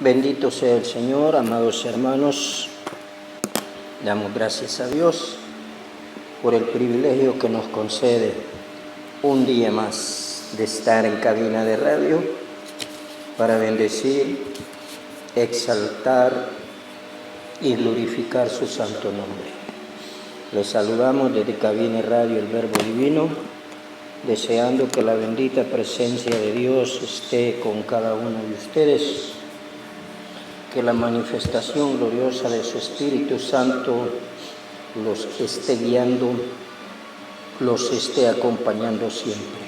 Bendito sea el Señor, amados hermanos. Damos gracias a Dios por el privilegio que nos concede un día más de estar en cabina de radio para bendecir, exaltar y glorificar su santo nombre. Les saludamos desde cabina radio El Verbo Divino, deseando que la bendita presencia de Dios esté con cada uno de ustedes, que la manifestación gloriosa de su Espíritu Santo los esté guiando, los esté acompañando siempre.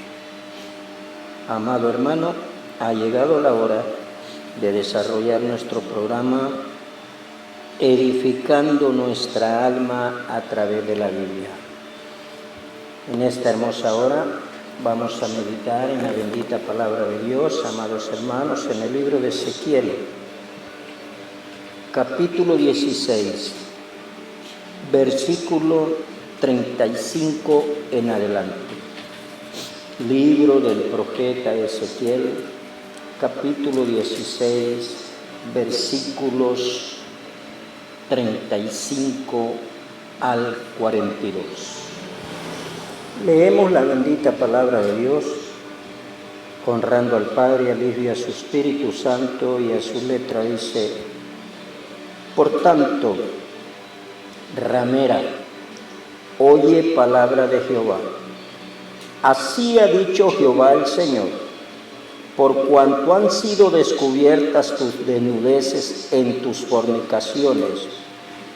Amado hermano, ha llegado la hora de desarrollar nuestro programa edificando nuestra alma a través de la Biblia. En esta hermosa hora vamos a meditar en la bendita palabra de Dios, amados hermanos, en el libro de Ezequiel, capítulo 16, versículo 35 en adelante. Libro del profeta Ezequiel, capítulo 16, versículos 35 al 42. Leemos la bendita palabra de Dios, honrando al Padre, al Hijo y a su Espíritu Santo, y a su letra dice: Por tanto, ramera, oye palabra de Jehová. Así ha dicho Jehová el Señor: por cuanto han sido descubiertas tus desnudeces en tus fornicaciones,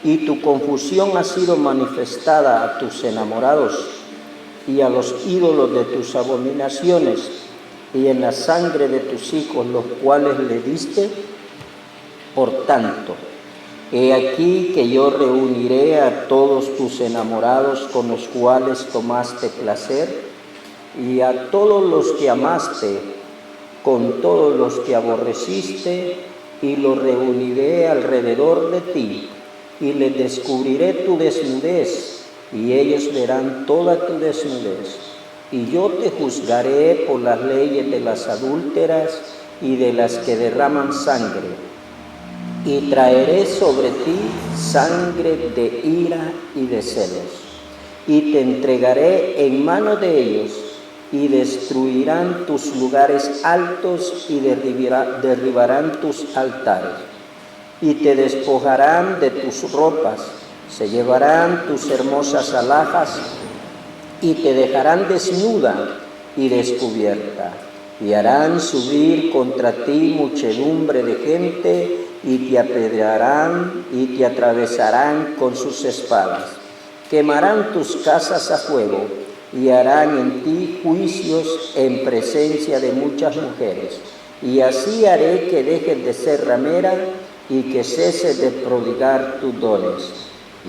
y tu confusión ha sido manifestada a tus enamorados y a los ídolos de tus abominaciones, y en la sangre de tus hijos, los cuales le diste, por tanto, he aquí que yo reuniré a todos tus enamorados con los cuales tomaste placer, y a todos los que amaste con todos los que aborreciste, y los reuniré alrededor de ti, y les descubriré tu desnudez, y ellos verán toda tu desnudez. Y yo te juzgaré por las leyes de las adúlteras y de las que derraman sangre, y traeré sobre ti sangre de ira y de celos, y te entregaré en mano de ellos, y destruirán tus lugares altos y derribarán tus altares, y te despojarán de tus ropas, se llevarán tus hermosas alhajas, y te dejarán desnuda y descubierta, y harán subir contra ti muchedumbre de gente, y te apedrearán y te atravesarán con sus espadas. Quemarán tus casas a fuego, y harán en ti juicios en presencia de muchas mujeres. Y así haré que dejes de ser ramera y que ceses de prodigar tus dones.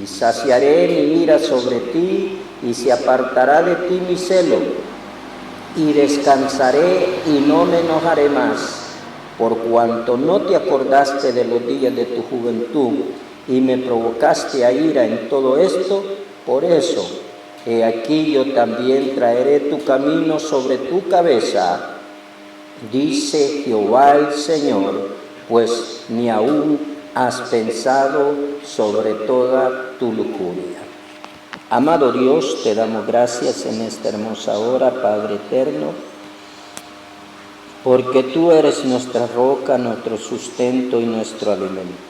Y saciaré mi ira sobre ti, y se apartará de ti mi celo, y descansaré y no me enojaré más. Por cuanto no te acordaste de los días de tu juventud, y me provocaste a ira en todo esto, por eso, he aquí yo también traeré tu camino sobre tu cabeza, dice Jehová el Señor, pues ni aún has pensado sobre toda tu lujuria. Amado Dios, te damos gracias en esta hermosa hora, Padre eterno, porque tú eres nuestra roca, nuestro sustento y nuestro alimento.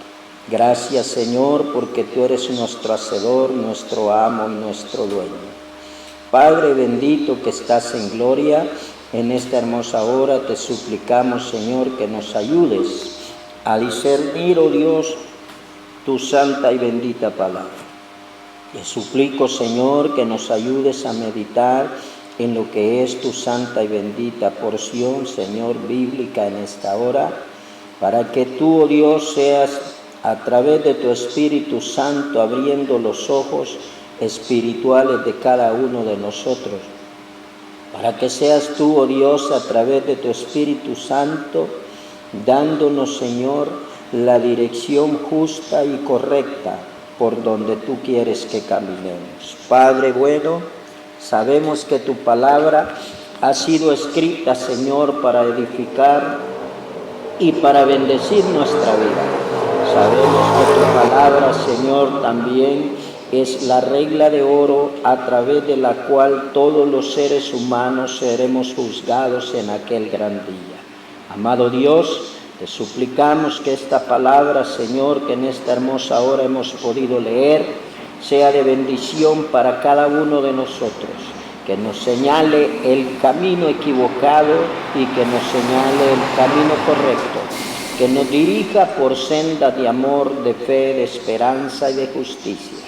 Gracias, Señor, porque tú eres nuestro hacedor, nuestro amo y nuestro dueño. Padre bendito que estás en gloria, en esta hermosa hora te suplicamos, Señor, que nos ayudes a discernir, oh Dios, tu santa y bendita palabra. Te suplico, Señor, que nos ayudes a meditar en lo que es tu santa y bendita porción, Señor, bíblica en esta hora, para que tú, oh Dios, seas a través de tu Espíritu Santo abriendo los ojos espirituales de cada uno de nosotros, para que seas tú, oh Dios, a través de tu Espíritu Santo, dándonos, Señor, la dirección justa y correcta por donde tú quieres que caminemos. Padre bueno, sabemos que tu palabra ha sido escrita, Señor, para edificar, y para bendecir nuestra vida. Sabemos que tu palabra, Señor, también es la regla de oro a través de la cual todos los seres humanos seremos juzgados en aquel gran día. Amado Dios, te suplicamos que esta palabra, Señor, que en esta hermosa hora hemos podido leer, sea de bendición para cada uno de nosotros, que nos señale el camino equivocado y que nos señale el camino correcto, que nos dirija por senda de amor, de fe, de esperanza y de justicia,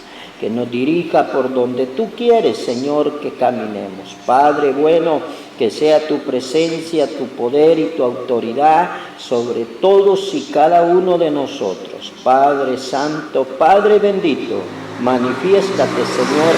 que nos dirija por donde tú quieres, Señor, que caminemos. Padre bueno, que sea tu presencia, tu poder y tu autoridad sobre todos y cada uno de nosotros. Padre Santo, Padre bendito, manifiéstate, Señor,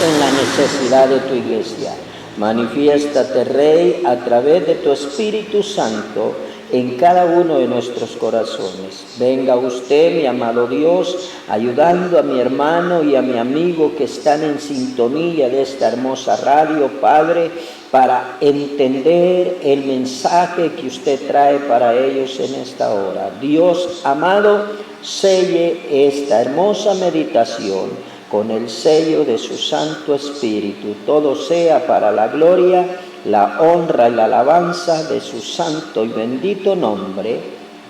en la necesidad de tu iglesia. Manifiéstate, Rey, a través de tu Espíritu Santo en cada uno de nuestros corazones. Venga usted, mi amado Dios, ayudando a mi hermano y a mi amigo que están en sintonía de esta hermosa radio, Padre, para entender el mensaje que usted trae para ellos en esta hora. Dios amado, selle esta hermosa meditación con el sello de su Santo Espíritu. Todo sea para la gloria, la honra y la alabanza de su santo y bendito nombre.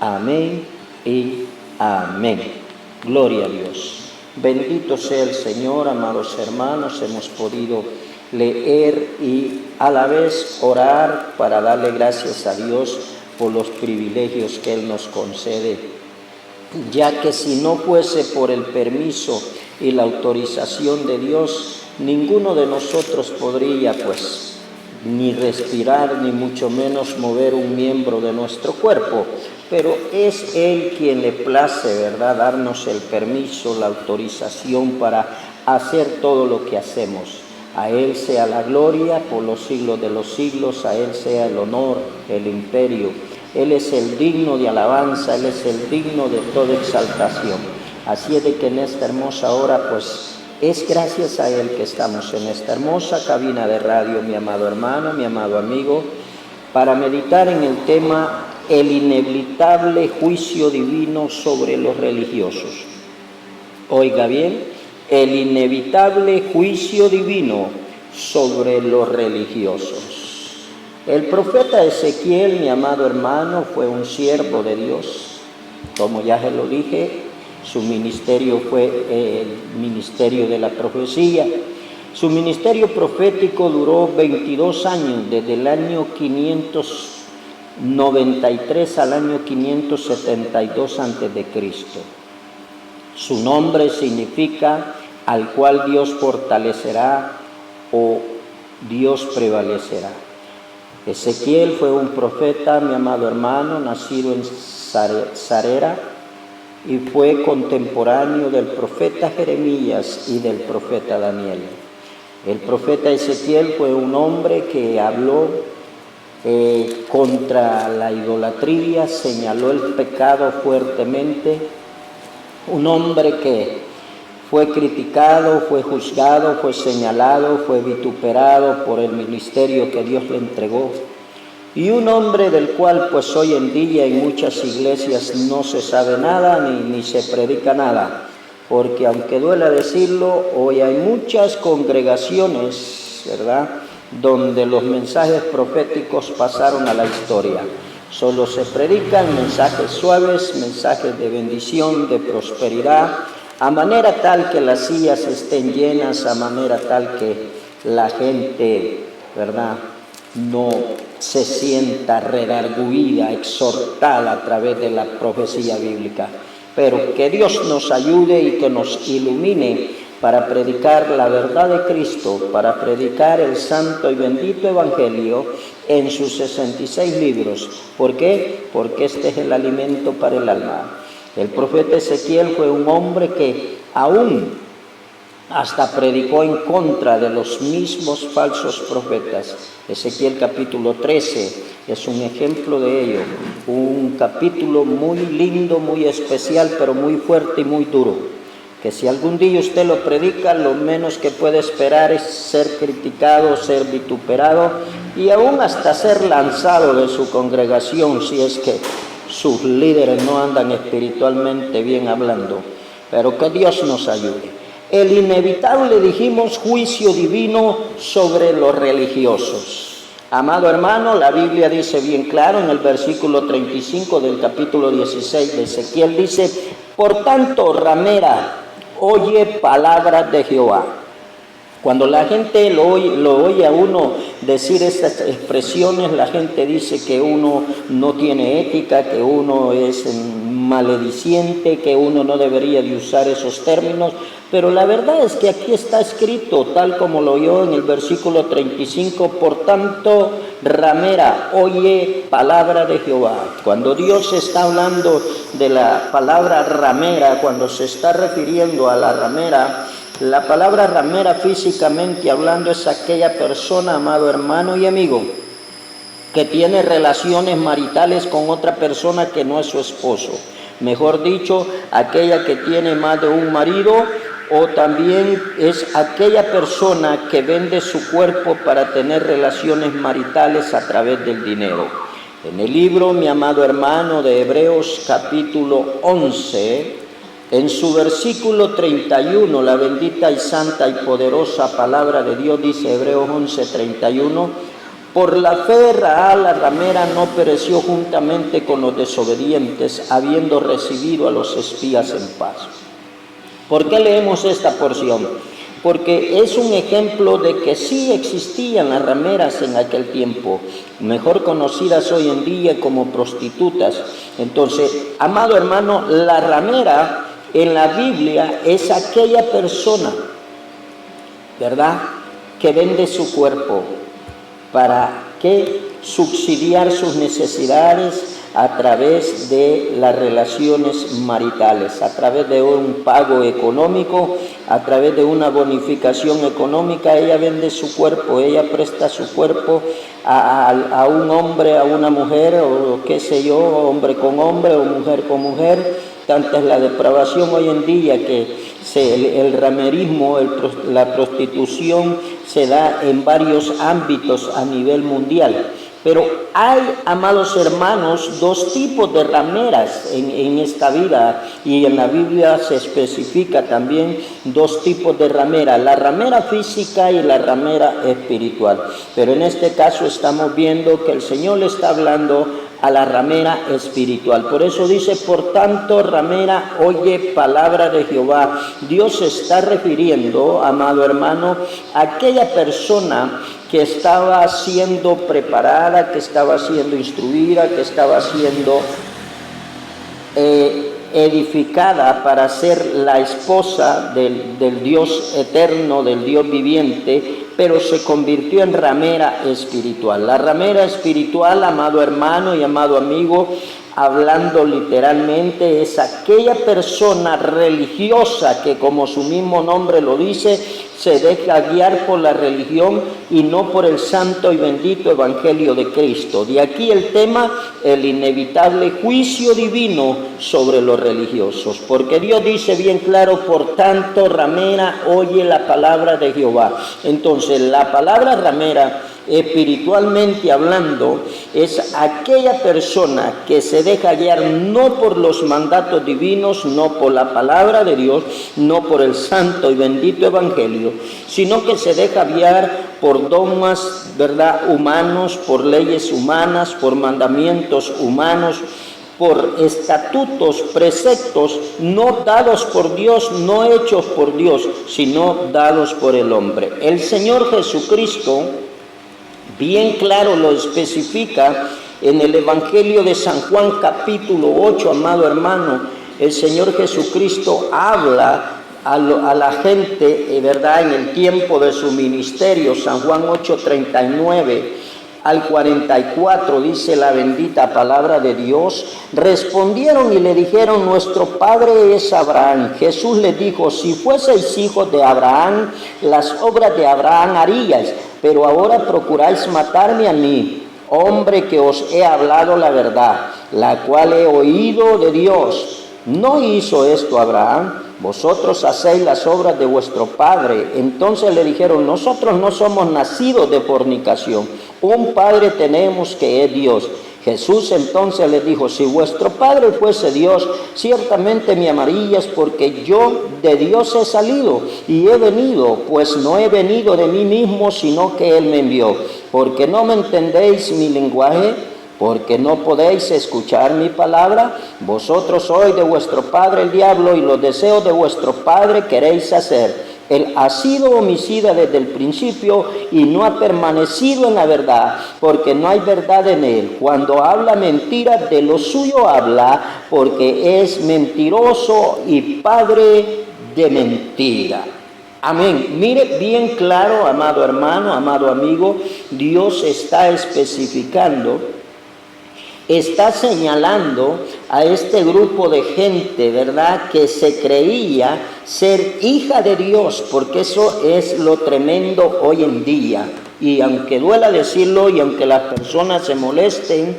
Amén y amén. Gloria a Dios. Bendito sea el Señor, amados hermanos. Hemos podido leer y a la vez orar para darle gracias a Dios por los privilegios que Él nos concede, ya que si no fuese por el permiso y la autorización de Dios, ninguno de nosotros podría ni respirar, ni mucho menos mover un miembro de nuestro cuerpo, pero es Él quien le place, ¿verdad?, darnos el permiso, la autorización para hacer todo lo que hacemos. A Él sea la gloria por los siglos de los siglos, a Él sea el honor, el imperio. Él es el digno de alabanza, Él es el digno de toda exaltación. Así es de que en esta hermosa hora, es gracias a Él que estamos en esta hermosa cabina de radio, mi amado hermano, mi amado amigo, para meditar en el tema el inevitable juicio divino sobre los religiosos. Oiga bien, el inevitable juicio divino sobre los religiosos. El profeta Ezequiel, mi amado hermano, fue un siervo de Dios. Como ya se lo dije, su ministerio fue el ministerio de la profecía. Su ministerio profético duró 22 años, desde el año 593 al año 572 a.C. Su nombre significa al cual Dios fortalecerá o Dios prevalecerá. Ezequiel fue un profeta, mi amado hermano, nacido en Sarera, y fue contemporáneo del profeta Jeremías y del profeta Daniel. El profeta Ezequiel fue un hombre que habló contra la idolatría, señaló el pecado fuertemente, un hombre que fue criticado, fue juzgado, fue señalado, fue vituperado por el ministerio que Dios le entregó. Y un hombre del cual hoy en día en muchas iglesias no se sabe nada ni se predica nada, porque aunque duela decirlo, hoy hay muchas congregaciones, ¿verdad?, donde los mensajes proféticos pasaron a la historia. Solo se predican mensajes suaves, mensajes de bendición, de prosperidad, a manera tal que las sillas estén llenas, a manera tal que la gente, ¿verdad?, no se sienta redarguida, exhortada a través de la profecía bíblica. Pero que Dios nos ayude y que nos ilumine para predicar la verdad de Cristo, para predicar el santo y bendito evangelio en sus 66 libros. ¿Por qué? Porque este es el alimento para el alma. El profeta Ezequiel fue un hombre que aún hasta predicó en contra de los mismos falsos profetas. Ezequiel capítulo 13 es un ejemplo de ello, un capítulo muy lindo, muy especial, pero muy fuerte y muy duro, que si algún día usted lo predica, lo menos que puede esperar es ser criticado, ser vituperado y aún hasta ser lanzado de su congregación si es que sus líderes no andan espiritualmente bien hablando. Pero que Dios nos ayude. El inevitable, dijimos, juicio divino sobre los religiosos. Amado hermano, la Biblia dice bien claro en el versículo 35 del capítulo 16 de Ezequiel, dice: por tanto, ramera, oye palabras de Jehová. Cuando la gente lo oye a uno decir estas expresiones, la gente dice que uno no tiene ética, que uno es malediciente, que uno no debería de usar esos términos, pero la verdad es que aquí está escrito, tal como lo oyó en el versículo 35, por tanto, ramera, oye palabra de Jehová. Cuando Dios está hablando de la palabra ramera, cuando se está refiriendo a la ramera, la palabra ramera físicamente hablando es aquella persona, amado hermano y amigo, que tiene relaciones maritales con otra persona que no es su esposo. Mejor dicho, aquella que tiene más de un marido, o también es aquella persona que vende su cuerpo para tener relaciones maritales a través del dinero. En el libro, mi amado hermano, de Hebreos capítulo 11, en su versículo 31, la bendita y santa y poderosa palabra de Dios dice, Hebreos 11, 31, por la fe Rahab la ramera no pereció juntamente con los desobedientes, habiendo recibido a los espías en paz. ¿Por qué leemos esta porción? Porque es un ejemplo de que sí existían las rameras en aquel tiempo, mejor conocidas hoy en día como prostitutas. Entonces, amado hermano, la ramera en la Biblia es aquella persona, ¿verdad?, que vende su cuerpo para que subsidiar sus necesidades a través de las relaciones maritales, a través de un pago económico, a través de una bonificación económica. Ella vende su cuerpo, ella presta su cuerpo a un hombre, a una mujer, o qué sé yo, hombre con hombre o mujer con mujer. Tanta es la depravación hoy en día que el ramerismo, la prostitución se da en varios ámbitos a nivel mundial. Pero hay, amados hermanos, dos tipos de rameras en esta vida, y en la Biblia se especifica también dos tipos de ramera, la ramera física y la ramera espiritual. Pero en este caso estamos viendo que el Señor le está hablando a la ramera espiritual. Por eso dice, por tanto, ramera, oye palabra de Jehová. Dios se está refiriendo, amado hermano, a aquella persona que estaba siendo preparada, que estaba siendo instruida, que estaba siendo edificada para ser la esposa del Dios eterno, del Dios viviente, pero se convirtió en ramera espiritual. La ramera espiritual, amado hermano y amado amigo, hablando literalmente, es aquella persona religiosa que, como su mismo nombre lo dice, se deja guiar por la religión y no por el santo y bendito evangelio de Cristo. De aquí el tema, el inevitable juicio divino sobre los religiosos, porque Dios dice bien claro, por tanto, ramera, oye la palabra de Jehová. Entonces, la palabra ramera, espiritualmente hablando, es aquella persona que se deja guiar no por los mandatos divinos, no por la palabra de Dios, no por el santo y bendito evangelio, sino que se deja guiar por dogmas, ¿verdad?, humanos, por leyes humanas, por mandamientos humanos, por estatutos, preceptos no dados por Dios, no hechos por Dios, sino dados por el hombre. El Señor Jesucristo bien claro lo especifica en el Evangelio de San Juan capítulo 8, amado hermano. El Señor Jesucristo habla a la gente, ¿verdad?, en el tiempo de su ministerio. San Juan 8, 39 al 44, dice la bendita palabra de Dios. Respondieron y le dijeron, nuestro padre es Abraham. Jesús les dijo, si fueseis hijos de Abraham, las obras de Abraham haríais, pero ahora procuráis matarme a mí, hombre que os he hablado la verdad, la cual he oído de Dios. ¿no hizo esto Abraham? Vosotros hacéis las obras de vuestro padre. Entonces le dijeron, nosotros no somos nacidos de fornicación, un padre tenemos que es Dios. Jesús entonces les dijo, si vuestro padre fuese Dios, ciertamente me amaríais, porque yo de Dios he salido y he venido, pues no he venido de mí mismo, sino que Él me envió. Porque no me entendéis mi lenguaje, porque no podéis escuchar mi palabra. Vosotros sois de vuestro padre el diablo, y los deseos de vuestro padre queréis hacer. Él ha sido homicida desde el principio y no ha permanecido en la verdad, porque no hay verdad en él. Cuando habla mentira, de lo suyo habla, porque es mentiroso y padre de mentira. Amén. Mire bien claro, amado hermano, amado amigo, Dios está especificando, está señalando a este grupo de gente, ¿verdad?, que se creía ser hija de Dios, porque eso es lo tremendo hoy en día. Y aunque duela decirlo y aunque las personas se molesten,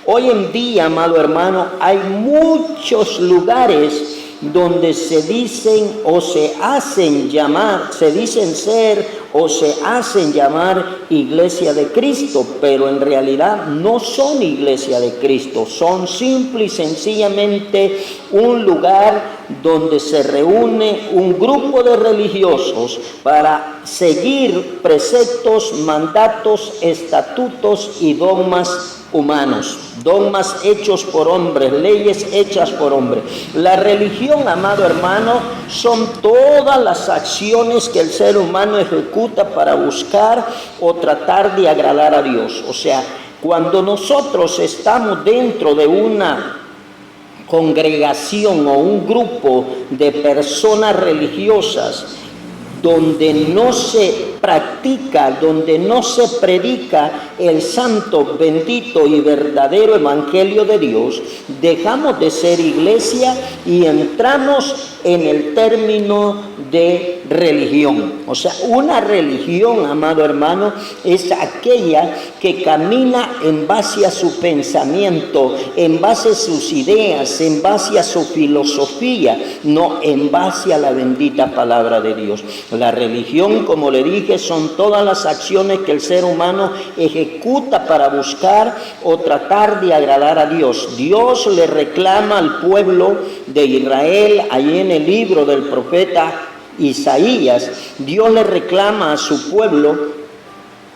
hoy en día, amado hermano, hay muchos lugares donde se dicen o se hacen llamar, se dicen ser o se hacen llamar iglesia de Cristo, pero en realidad no son iglesia de Cristo, son simple y sencillamente un lugar donde se reúne un grupo de religiosos para seguir preceptos, mandatos, estatutos y dogmas humanos, dogmas hechos por hombres, leyes hechas por hombres. La religión, amado hermano, son todas las acciones que el ser humano ejecuta para buscar o tratar de agradar a Dios. O sea, cuando nosotros estamos dentro de una congregación o un grupo de personas religiosas donde no se practica, donde no se predica el santo, bendito y verdadero evangelio de Dios, dejamos de ser iglesia y entramos en el término de religión. O sea, una religión, amado hermano, es aquella que camina en base a su pensamiento, en base a sus ideas, en base a su filosofía, no en base a la bendita palabra de Dios. La religión, como le dije, son todas las acciones que el ser humano ejecuta para buscar o tratar de agradar a Dios. Dios le reclama al pueblo de Israel, allí en el libro del profeta Isaías, Dios le reclama a su pueblo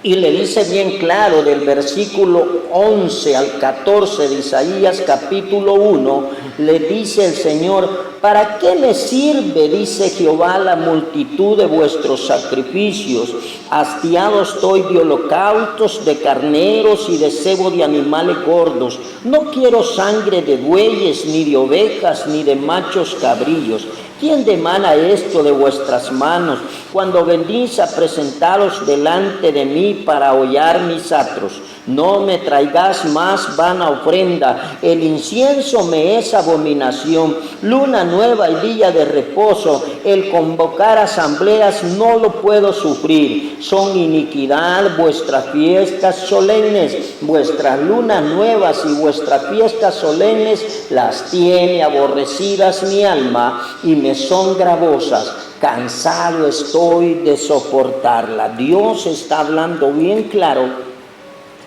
y le dice bien claro del versículo 11 al 14 de Isaías capítulo 1, le dice el Señor, ¿para qué me sirve, dice Jehová, la multitud de vuestros sacrificios? Hastiado estoy de holocaustos, de carneros y de cebo de animales gordos. No quiero sangre de bueyes, ni de ovejas, ni de machos cabrillos. ¿Quién demanda esto de vuestras manos cuando venís a presentaros delante de mí para hollar mis atros? No me traigas más vana ofrenda, el incienso me es abominación. Luna nueva y día de reposo, el convocar asambleas no lo puedo sufrir. Son iniquidad vuestras fiestas solemnes, vuestras lunas nuevas y vuestras fiestas solemnes las tiene aborrecidas mi alma y me son gravosas. Cansado estoy de soportarla. Dios está hablando bien claro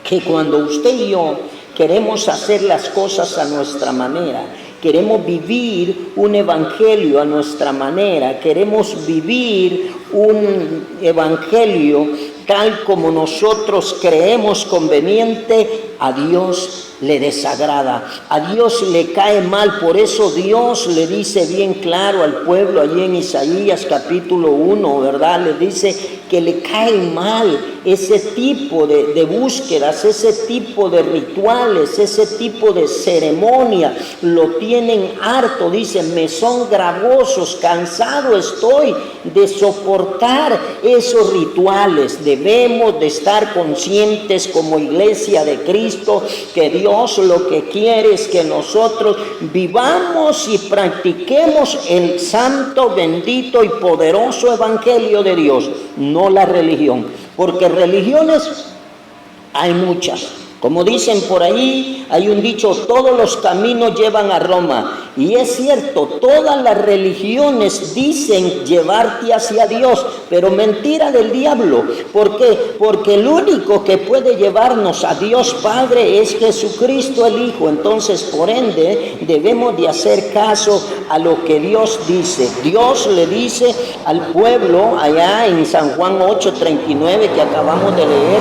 que cuando usted y yo queremos hacer las cosas a nuestra manera, queremos vivir un evangelio a nuestra manera, queremos vivir un evangelio tal como nosotros creemos conveniente, a Dios le desagrada, a Dios le cae mal. Por eso Dios le dice bien claro al pueblo allí en Isaías capítulo 1, ¿verdad? Le dice que le cae mal ese tipo de búsquedas, ese tipo de rituales, ese tipo de ceremonia. Lo tienen harto, dice, me son gravosos, cansado estoy de soportar esos rituales. Debemos de estar conscientes como iglesia de Cristo que Dios lo que quiere es que nosotros vivamos y practiquemos el santo, bendito y poderoso evangelio de Dios, no la religión, porque religiones hay muchas. Como dicen por ahí, hay un dicho, todos los caminos llevan a Roma. Y es cierto, todas las religiones dicen llevarte hacia Dios, pero mentira del diablo. ¿Por qué? Porque el único que puede llevarnos a Dios Padre es Jesucristo el Hijo. Entonces, por ende, debemos de hacer caso a lo que Dios dice. Dios le dice al pueblo allá en San Juan 8:39 que acabamos de leer,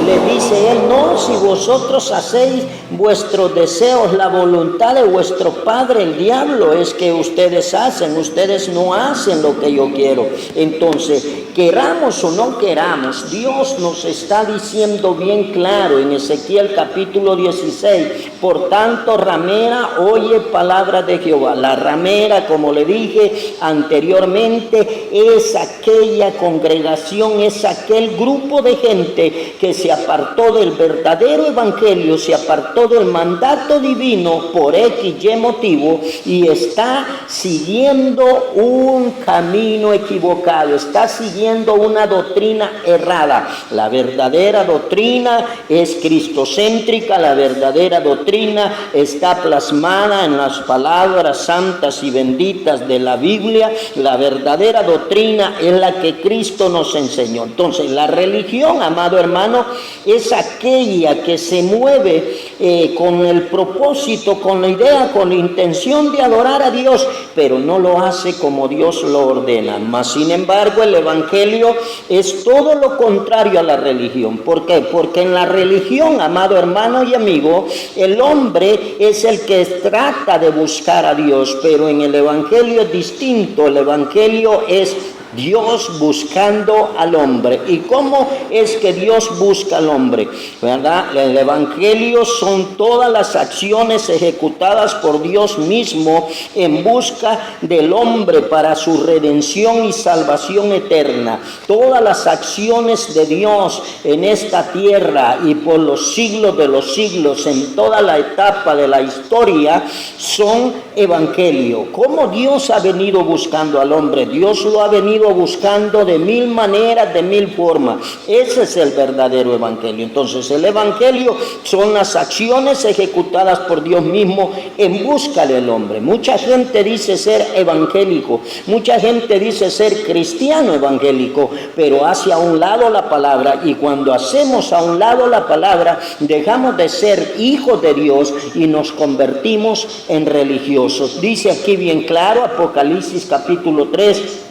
le dice él: no, si vosotros hacéis vuestros deseos, la voluntad de vuestro padre el diablo es que ustedes hacen, ustedes no hacen lo que yo quiero. Entonces, queramos o no queramos, Dios nos está diciendo bien claro en Ezequiel capítulo 16, por tanto, ramera, oye palabra de Jehová. La ramera, como le dije anteriormente, es aquella congregación, es aquel grupo de gente que se apartó del verdadero evangelio, se apartó del mandato divino por X y motivo y está siguiendo un camino equivocado, está siguiendo una doctrina errada. La verdadera doctrina es cristocéntrica, la verdadera doctrina está plasmada en las palabras santas y benditas de la Biblia. La verdadera doctrina es la que Cristo nos enseñó. Entonces, la religión, amado hermano, es aquella que se mueve con el propósito, con la idea, con la intención de adorar a Dios, pero no lo hace como Dios lo ordena. Mas, sin embargo, el evangelio es todo lo contrario a la religión. ¿Por qué? Porque en la religión, amado hermano y amigo, el hombre es el que trata de buscar a Dios, pero en el evangelio es distinto. El evangelio es Dios buscando al hombre. ¿Y cómo es que Dios busca al hombre? ¿Verdad? El evangelio son todas las acciones ejecutadas por Dios mismo en busca del hombre para su redención y salvación eterna. Todas las acciones de Dios en esta tierra y por los siglos de los siglos, en toda la etapa de la historia, son evangelio. ¿Cómo Dios ha venido buscando al hombre? Dios lo ha venido buscando de mil maneras, de mil formas. Ese es el verdadero evangelio. Entonces, el evangelio son las acciones ejecutadas por Dios mismo en busca del hombre. Mucha gente dice ser evangélico, mucha gente dice ser cristiano evangélico, pero hace a un lado la palabra, y cuando hacemos a un lado la palabra, dejamos de ser hijos de Dios y nos convertimos en religiosos. Dice aquí bien claro, Apocalipsis capítulo 3,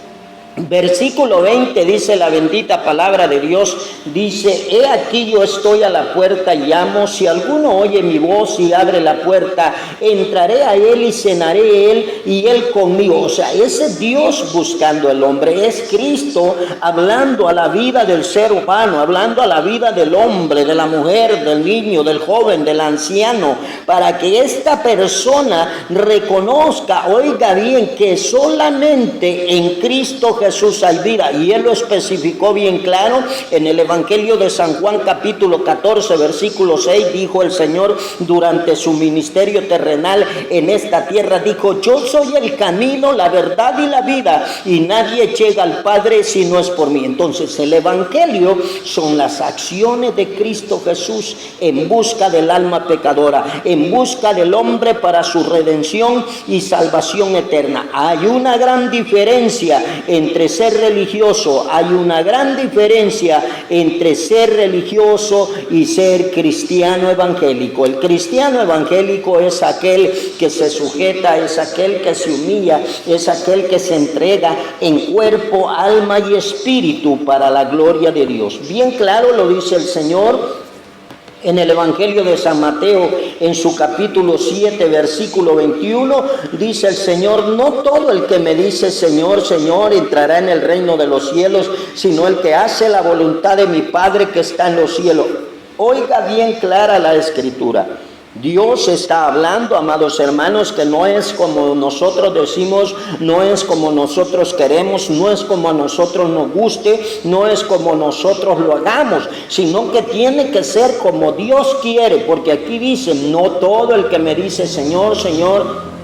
versículo 20, dice la bendita palabra de Dios, dice: he aquí yo estoy a la puerta y llamo, si alguno oye mi voz y abre la puerta, entraré a él y cenaré él y él conmigo. O sea, ese es Dios buscando al hombre, es Cristo hablando a la vida del ser humano, hablando a la vida del hombre, de la mujer, del niño, del joven, del anciano, para que esta persona reconozca, oiga bien, que solamente en Cristo Jesús hay vida. Y él lo especificó bien claro en el Evangelio de San Juan capítulo 14 versículo 6. Dijo el Señor durante su ministerio terrenal en esta tierra, dijo: yo soy el camino, la verdad y la vida, y nadie llega al Padre si no es por mí. Entonces, el Evangelio son las acciones de Cristo Jesús en busca del alma pecadora, en busca del hombre para su redención y salvación eterna. Hay una gran diferencia entre ser religioso, hay una gran diferencia entre ser religioso y ser cristiano evangélico. El cristiano evangélico es aquel que se sujeta, es aquel que se humilla, es aquel que se entrega en cuerpo, alma y espíritu para la gloria de Dios. Bien claro lo dice el Señor en el Evangelio de San Mateo, en su capítulo 7, versículo 21, dice el Señor: no todo el que me dice Señor, Señor, entrará en el reino de los cielos, sino el que hace la voluntad de mi Padre que está en los cielos. Oiga bien clara la Escritura. Dios está hablando, amados hermanos, que no es como nosotros decimos, no es como nosotros queremos, no es como a nosotros nos guste, no es como nosotros lo hagamos, sino que tiene que ser como Dios quiere, porque aquí dice: no todo el que me dice Señor, Señor,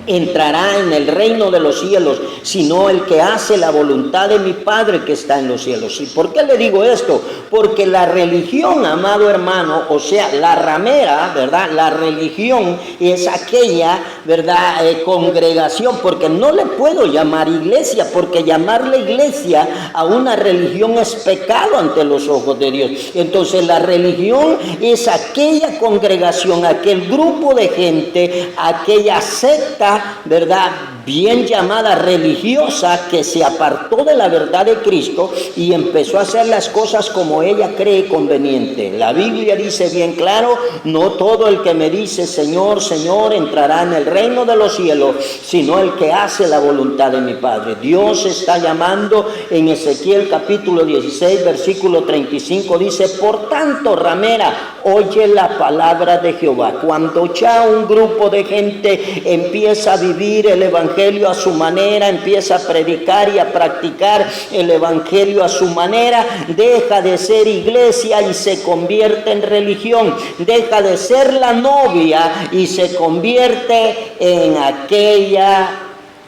entrará en el reino de los cielos, sino el que hace la voluntad de mi Padre que está en los cielos. ¿Y por qué le digo esto? Porque la religión, amado hermano, o sea, la ramera, ¿verdad? La religión es aquella ¿verdad? Congregación, porque no le puedo llamar iglesia, porque llamarle iglesia a una religión es pecado ante los ojos de Dios. Entonces la religión es aquella congregación, aquel grupo de gente, aquella secta, ¿verdad?, bien llamada religiosa, que se apartó de la verdad de Cristo y empezó a hacer las cosas como ella cree conveniente. La Biblia dice bien claro: no todo el que me dice Señor, Señor entrará en el reino de los cielos, sino el que hace la voluntad de mi Padre. Dios está llamando en Ezequiel capítulo 16 versículo 35, dice: por tanto, ramera, oye la palabra de Jehová. Cuando ya un grupo de gente empieza a vivir el evangelio a su manera, empieza a predicar y a practicar el evangelio a su manera, deja de ser iglesia y se convierte en religión, deja de ser la novia y se convierte en aquella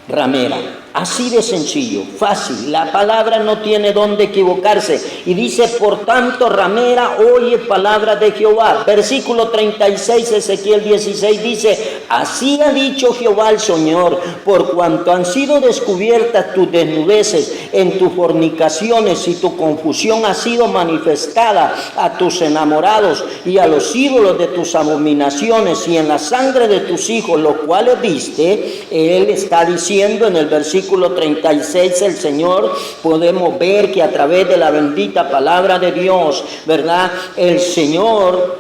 ramera. Así de sencillo, fácil. La palabra no tiene dónde equivocarse. Y dice: por tanto, ramera, oye palabra de Jehová. Versículo 36, Ezequiel 16 dice: así ha dicho Jehová el Señor, por cuanto han sido descubiertas tus desnudeces en tus fornicaciones y tu confusión ha sido manifestada a tus enamorados y a los ídolos de tus abominaciones y en la sangre de tus hijos, los cuales diste. Él está diciendo en el versículo 36, el Señor, podemos ver que a través de la bendita palabra de Dios, ¿verdad?, el Señor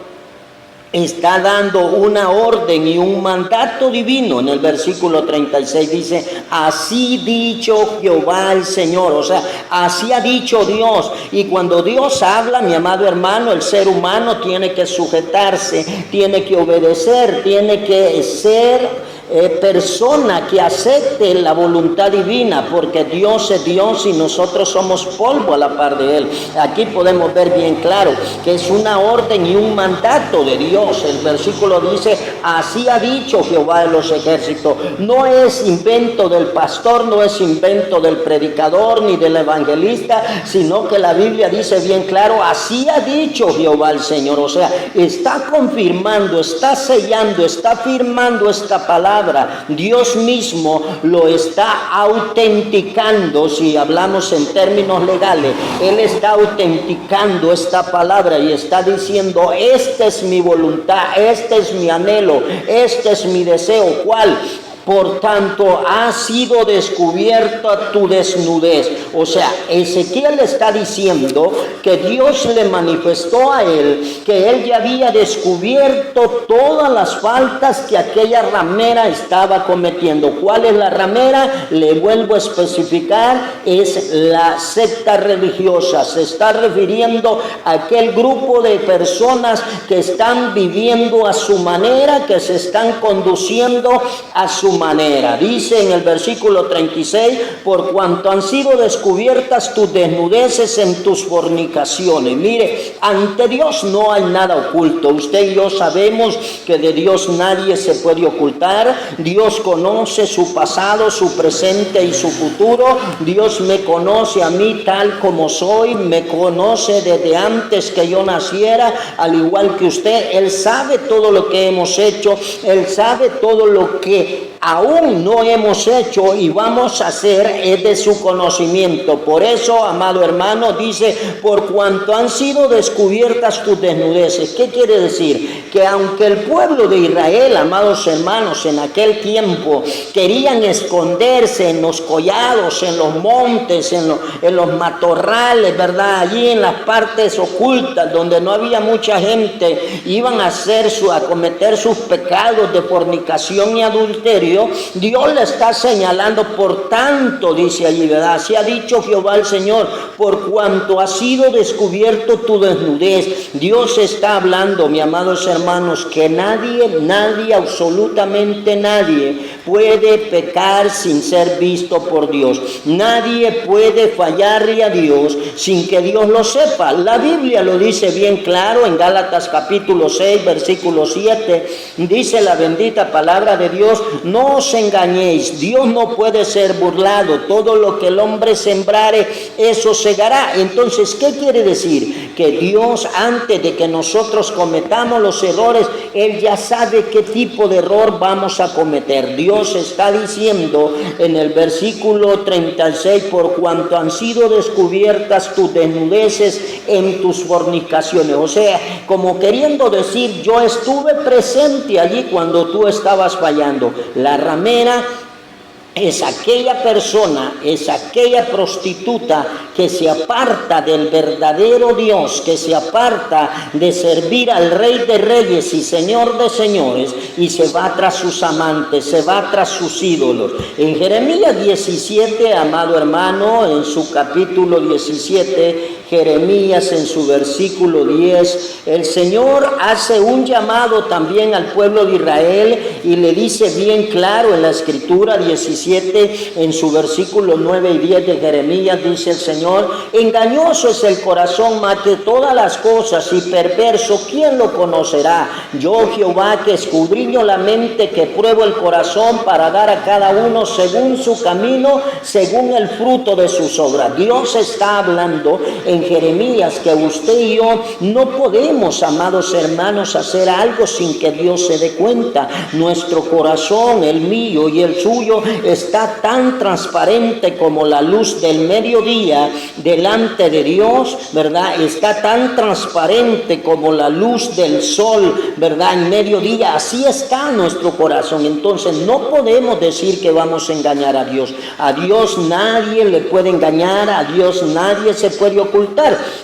está dando una orden y un mandato divino. En el versículo 36 dice: así dicho Jehová el Señor. O sea, así ha dicho Dios. Y cuando Dios habla, mi amado hermano, el ser humano tiene que sujetarse, tiene que obedecer, tiene que ser persona que acepte la voluntad divina, porque Dios es Dios y nosotros somos polvo a la par de Él. Aquí podemos ver bien claro que es una orden y un mandato de Dios. El versículo dice: así ha dicho Jehová de los ejércitos. No es invento del pastor, no es invento del predicador ni del evangelista, sino que la Biblia dice bien claro: así ha dicho Jehová el Señor. O sea, está confirmando, está sellando, está firmando esta palabra. Dios mismo lo está autenticando. Si hablamos en términos legales, Él está autenticando esta palabra y está diciendo: esta es mi voluntad, este es mi anhelo, este es mi deseo. ¿Cuál? Por tanto, ha sido descubierta tu desnudez. O sea, Ezequiel está diciendo que Dios le manifestó a él que él ya había descubierto todas las faltas que aquella ramera estaba cometiendo. ¿Cuál es la ramera? Le vuelvo a especificar: es la secta religiosa. Se está refiriendo a aquel grupo de personas que están viviendo a su manera, que se están conduciendo a su manera. Dice en el versículo 36: por cuanto han sido descubiertas tus desnudeces en tus fornicaciones. Mire, ante Dios no hay nada oculto. Usted y yo sabemos que de Dios nadie se puede ocultar. Dios conoce su pasado, su presente y su futuro. Dios me conoce a mí tal como soy, me conoce desde antes que yo naciera, al igual que usted. Él sabe todo lo que hemos hecho, Él sabe todo lo que aún no hemos hecho y vamos a hacer, es de su conocimiento. Por eso, amado hermano, dice: por cuanto han sido descubiertas tus desnudeces. ¿Qué quiere decir? Que aunque el pueblo de Israel, amados hermanos, en aquel tiempo querían esconderse en los collados, en los montes, en los matorrales, ¿verdad?, allí en las partes ocultas donde no había mucha gente, iban a cometer sus pecados de fornicación y adulterio. Dios le está señalando: por tanto, dice allí, ¿verdad?, así ha dicho Jehová el Señor, por cuanto ha sido descubierto tu desnudez. Dios está hablando, mis amados hermanos, que nadie, absolutamente nadie puede pecar sin ser visto por Dios. Nadie puede fallarle a Dios sin que Dios lo sepa. La Biblia lo dice bien claro en Gálatas capítulo 6, versículo 7. Dice la bendita palabra de Dios: no os engañéis, Dios no puede ser burlado. Todo lo que el hombre sembrare, eso segará. Entonces, ¿qué quiere decir? que Dios, antes de que nosotros cometamos los errores, Él ya sabe qué tipo de error vamos a cometer. Dios está diciendo en el versículo 36, por cuanto han sido descubiertas tus desnudeces en tus fornicaciones. O sea, como queriendo decir, yo estuve presente allí cuando tú estabas fallando. La ramera es aquella persona, es aquella prostituta que se aparta del verdadero Dios, que se aparta de servir al Rey de Reyes y Señor de Señores, y se va tras sus amantes, se va tras sus ídolos. En Jeremías 17, amado hermano, en su capítulo 17, Jeremías en su versículo 10, el Señor hace un llamado también al pueblo de Israel y le dice bien claro en la Escritura 17, en su versículo 9 y 10 de Jeremías, dice el Señor: engañoso es el corazón más que todas las cosas y perverso, ¿quién lo conocerá? Yo, Jehová, que escudriño la mente, que pruebo el corazón para dar a cada uno según su camino, según el fruto de sus obras. Dios está hablando en Jeremías que usted y yo no podemos, amados hermanos, hacer algo sin que Dios se dé cuenta. Nuestro corazón, el mío y el suyo, está tan transparente como la luz del mediodía delante de Dios, ¿verdad? Está tan transparente como la luz del sol, ¿verdad? En mediodía, así está nuestro corazón. Entonces no podemos decir que vamos a engañar a Dios. A Dios nadie le puede engañar, a Dios nadie se puede ocultar.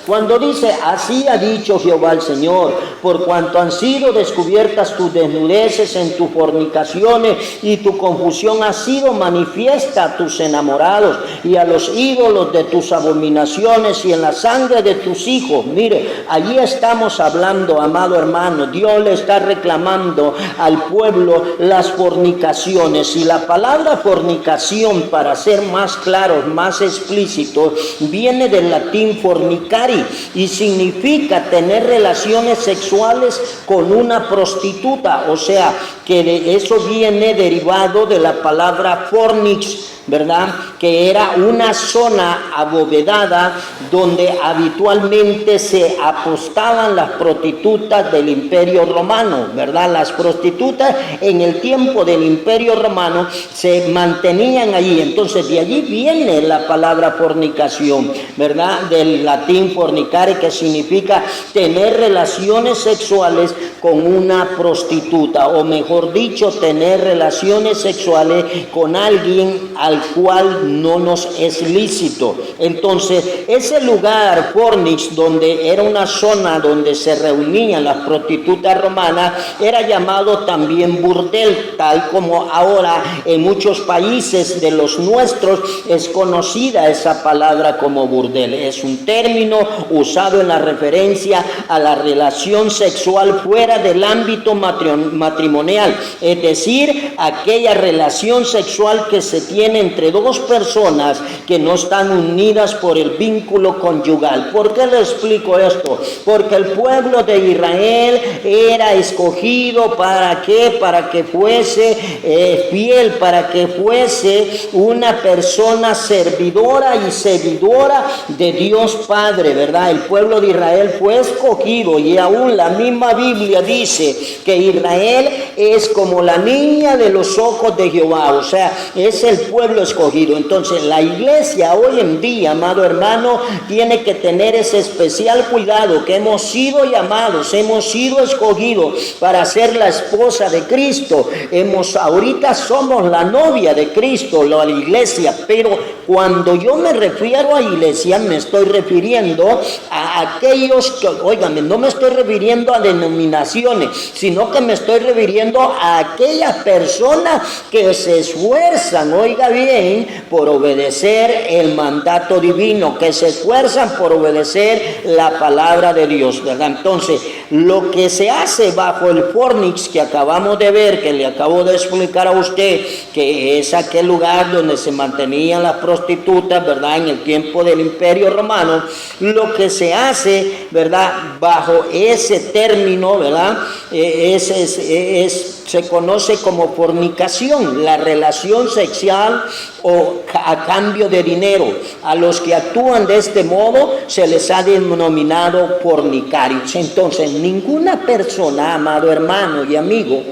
Cuando dice, así ha dicho Jehová el Señor, por cuanto han sido descubiertas tus desnudeces en tus fornicaciones y tu confusión ha sido manifiesta a tus enamorados y a los ídolos de tus abominaciones y en la sangre de tus hijos. Mire, allí estamos hablando, amado hermano, Dios le está reclamando al pueblo las fornicaciones, y la palabra fornicación, para ser más claros, más explícitos, viene del latín fornicari y significa tener relaciones sexuales con una prostituta. O sea, que eso viene derivado de la palabra fornix, ¿verdad? Que era una zona abovedada donde habitualmente se apostaban las prostitutas del Imperio Romano, ¿verdad? Las prostitutas en el tiempo del Imperio Romano se mantenían allí. Entonces de allí viene la palabra fornicación, ¿verdad? Del latín fornicare, que significa tener relaciones sexuales con una prostituta, o mejor dicho, tener relaciones sexuales con alguien al cual no nos es lícito. Entonces, ese lugar, fornix, donde era una zona donde se reunían las prostitutas romanas, era llamado también burdel, tal como ahora en muchos países de los nuestros es conocida esa palabra como burdel. Es un término usado en la referencia a la relación sexual fuera del ámbito matrimonial, es decir, aquella relación sexual que se tiene entre dos personas que no están unidas por el vínculo conyugal. ¿Por qué le explico esto? Porque el pueblo de Israel era escogido ¿para qué? Para que fuese fiel, para que fuese una persona servidora y seguidora de Dios Padre, ¿verdad? El pueblo de Israel fue escogido, y aún la misma Biblia dice que Israel es como la niña de los ojos de Jehová. O sea, es el pueblo escogido. Entonces la iglesia hoy en día, amado hermano, tiene que tener ese especial cuidado, que hemos sido llamados, hemos sido escogidos para ser la esposa de Cristo. Ahorita somos la novia de Cristo, la iglesia. Pero cuando yo me refiero a iglesia, me estoy refiriendo a aquellos que, óigame, no me estoy refiriendo a denominaciones, sino que me estoy refiriendo a aquellas personas que se esfuerzan, oiga bien, por obedecer el mandato divino, que se esfuerzan por obedecer la palabra de Dios, ¿verdad? Entonces, lo que se hace bajo el fornix que acabamos de ver, que le acabo de explicar a usted, que es aquel lugar donde se mantenían las prostitutas, ¿verdad? En el tiempo del Imperio Romano, lo que se hace, ¿verdad? Bajo ese término, ¿verdad? Se conoce como fornicación, la relación sexual o a cambio de dinero. A los que actúan de este modo se les ha denominado fornicarios. Entonces, ninguna persona, amado hermano y amigo,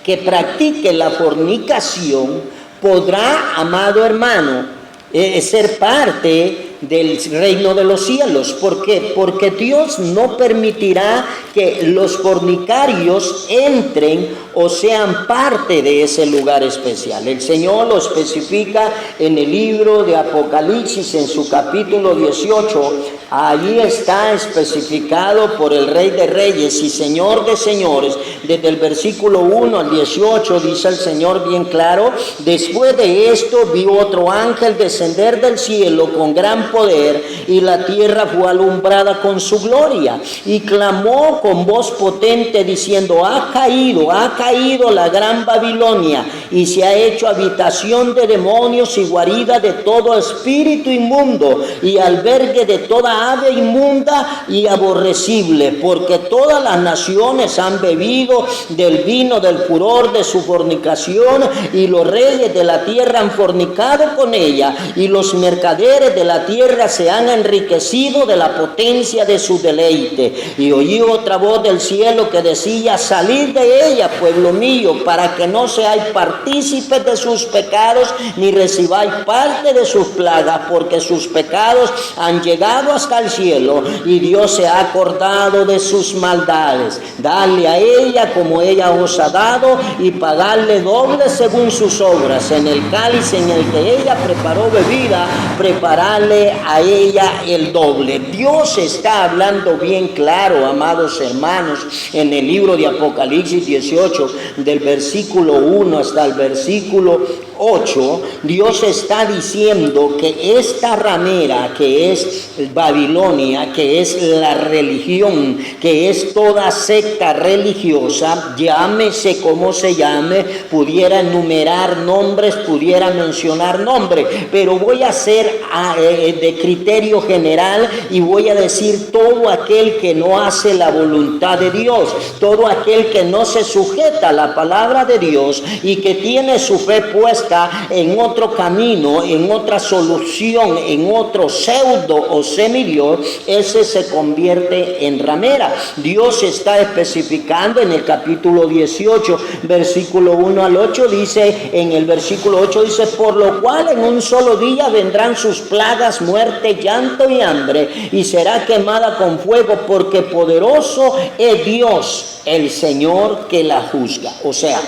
que practique la fornicación podrá, amado hermano, ser parte del reino de los cielos. ¿Por qué? Porque Dios no permitirá que los fornicarios entren o sean parte de ese lugar especial. El Señor lo especifica en el libro de Apocalipsis, en su capítulo 18. Allí está especificado por el Rey de Reyes y Señor de Señores. Desde el versículo 1 al 18 dice el Señor bien claro: después de esto vi otro ángel descender del cielo con gran poder, y la tierra fue alumbrada con su gloria, y clamó con voz potente diciendo: ha caído la gran Babilonia, y se ha hecho habitación de demonios y guarida de todo espíritu inmundo y albergue de toda ave inmunda y aborrecible, porque todas las naciones han bebido del vino del furor de su fornicación, y los reyes de la tierra han fornicado con ella, y los mercaderes de la tierra se han enriquecido de la potencia de su deleite. Y oí otra voz del cielo que decía: salid de ella, pueblo mío, para que no seáis partícipes de sus pecados, ni recibáis parte de sus plagas, porque sus pecados han llegado hasta el cielo, y Dios se ha acordado de sus maldades. Dale a ella como ella os ha dado, y pagarle doble según sus obras. En el cáliz en el que ella preparó bebida, prepararle a ella el doble. Dios está hablando bien claro, amados hermanos, en el libro de Apocalipsis 18, del versículo 1 hasta el versículo 8, Dios está diciendo que esta ramera, que es Babilonia, que es la religión, que es toda secta religiosa, llámese como se llame, pudiera enumerar nombres, pudiera mencionar nombres, pero voy a ser de criterio general y voy a decir: todo aquel que no hace la voluntad de Dios, todo aquel que no se sujeta a la palabra de Dios y que tiene su fe puesta en otro camino, en otra solución, en otro pseudo o semidios, ese se convierte en ramera. Dios está especificando en el capítulo 18, versículo 1 al 8, dice, en el versículo 8 dice: por lo cual en un solo día vendrán sus plagas, muerte, llanto y hambre, y será quemada con fuego, porque poderoso es Dios, el Señor, que la juzga. O sea,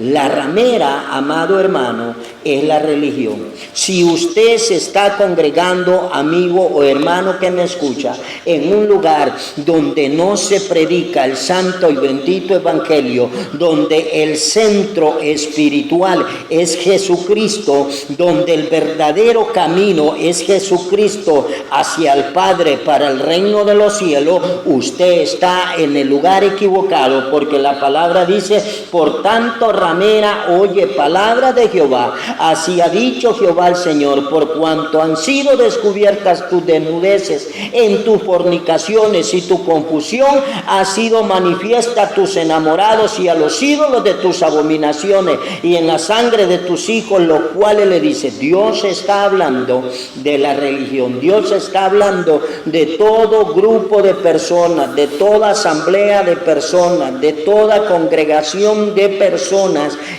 la ramera, amado hermano, es la religión. Si usted se está congregando, amigo o hermano que me escucha, en un lugar donde no se predica el santo y bendito evangelio, donde el centro espiritual es Jesucristo, donde el verdadero camino es Jesucristo hacia el Padre para el reino de los cielos, usted está en el lugar equivocado, porque la palabra dice: por tanto, ramera, oye palabra de Jehová. Así ha dicho Jehová el Señor: por cuanto han sido descubiertas tus desnudeces en tus fornicaciones y tu confusión, ha sido manifiesta a tus enamorados y a los ídolos de tus abominaciones, y en la sangre de tus hijos, los cuales le dice. Dios está hablando de la religión. Dios está hablando de todo grupo de personas, de toda asamblea de personas, de toda congregación de personas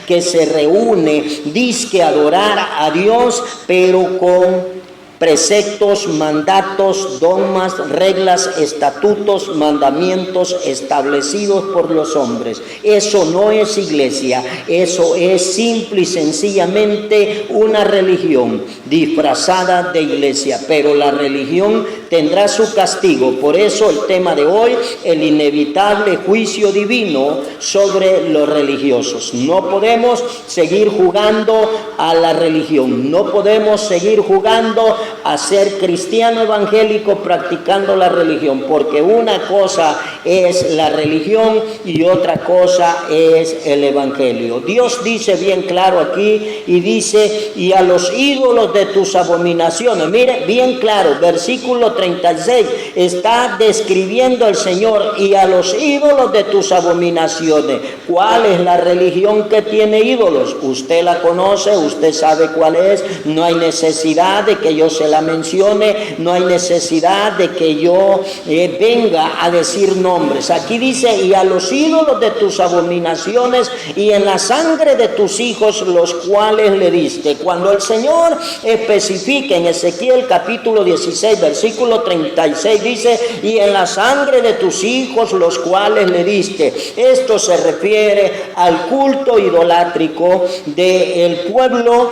que se reúne, dizque adorar a Dios, pero con preceptos, mandatos, dogmas, reglas, estatutos, mandamientos establecidos por los hombres. Eso no es iglesia, eso es simple y sencillamente una religión disfrazada de iglesia, pero la religión tendrá su castigo. Por eso el tema de hoy: el inevitable juicio divino sobre los religiosos. No podemos seguir jugando a la religión, no podemos seguir jugando a ser cristiano evangélico practicando la religión, porque una cosa es la religión y otra cosa es el evangelio. Dios dice bien claro aquí y dice, y a los ídolos de tus abominaciones. Mire, bien claro, versículo 36, está describiendo el Señor, y a los ídolos de tus abominaciones. ¿Cuál es la religión que tiene ídolos? Usted la conoce, usted sabe cuál es, no hay necesidad de que yo se la mencione, no hay necesidad de que yo venga a decir nombres. Aquí dice, y a los ídolos de tus abominaciones y en la sangre de tus hijos, los cuales le diste. Cuando el Señor especifica en Ezequiel capítulo 16, versículo 36, dice, y en la sangre de tus hijos, los cuales le diste. Esto se refiere al culto idolátrico del pueblo